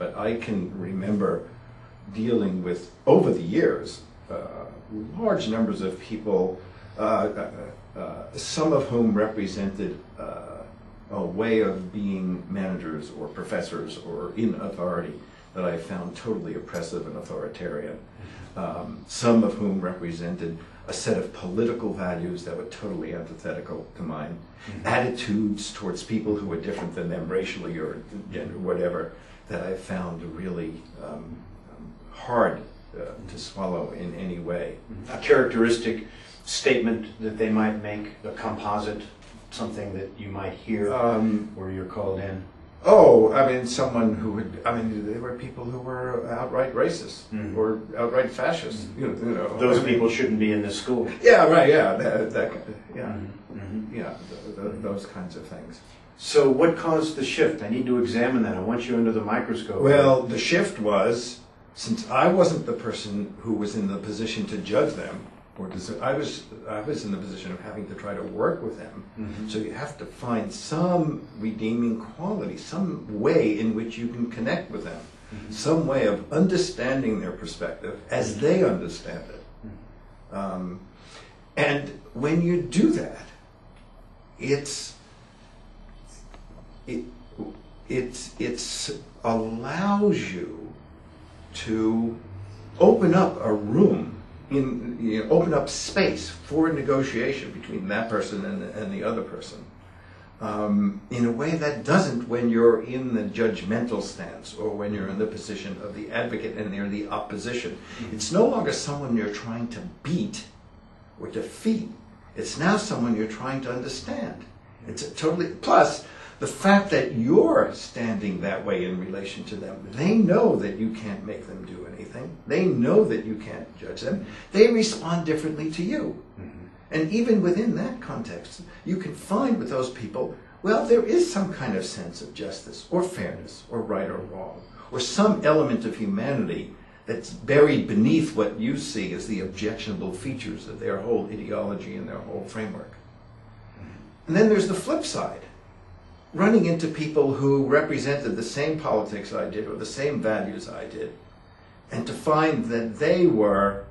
but I can remember dealing with, over the years, large numbers of people, some of whom represented a way of being managers or professors or in authority that I found totally oppressive and authoritarian. Some of whom represented a set of political values that were totally antithetical to mine, attitudes towards people who were different than them racially or gender, whatever, that I found really hard to swallow in any way. A characteristic statement that they might make, a composite, something that you might hear where you're called in? Oh, I mean, someone who would, I mean, there were people who were outright racist or outright fascist. You know, those people shouldn't be in this school. Yeah, right, yeah, those kinds of things. So what caused the shift? I need to examine that. I want you under the microscope. Well, the shift was, since I wasn't the person who was in the position to judge them, I was in the position of having to try to work with them. So you have to find some redeeming quality, some way in which you can connect with them, some way of understanding their perspective as they understand it. And when you do that, it allows you to open up a room, open up space for negotiation between that person and the other person, in a way that doesn't when you're in the judgmental stance or when you're in the position of the advocate and they're the opposition. It's no longer someone you're trying to beat or defeat. It's now someone you're trying to understand. It's a totally, plus the fact that you're standing that way in relation to them, they know that you can't make them do anything. They know that you can't judge them. They respond differently to you. And even within that context, you can find with those people, well, there is some kind of sense of justice or fairness or right or wrong, or some element of humanity that's buried beneath what you see as the objectionable features of their whole ideology and their whole framework. And then there's the flip side. Running into people who represented the same politics I did or the same values I did, and to find that they were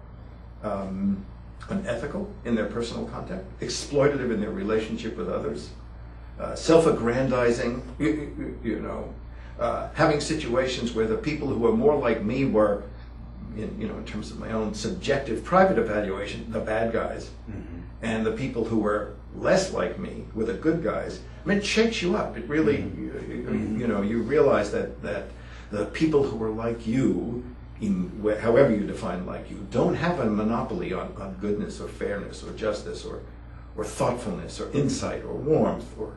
unethical in their personal contact, exploitative in their relationship with others, self-aggrandizing, having situations where the people who were more like me were, in terms of my own subjective private evaluation, the bad guys, and the people who were less like me were the good guys. I mean, it shakes you up. It really, you realize that the people who are like you, however you define like you, don't have a monopoly on goodness or fairness or justice or thoughtfulness or insight or warmth or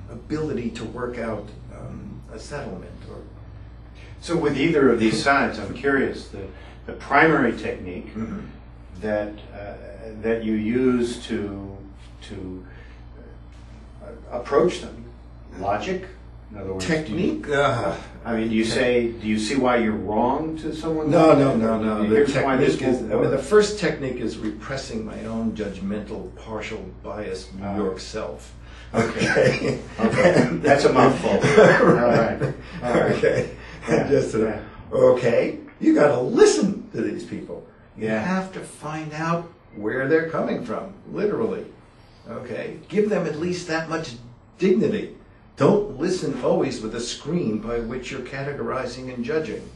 ability to work out a settlement. So with either of these sides, I'm curious, the primary technique that you use to approach them, logic, in other words, technique. I mean, do you see why you're wrong to someone? No. Here's why this won't work. The first technique is repressing my own judgmental, partial, biased New York self. Okay. That's a mouthful. All right. Okay. Okay. You got to listen to these people. You have to find out where they're coming from, literally. Okay? Give them at least that much dignity. Don't listen always with a screen by which you're categorizing and judging.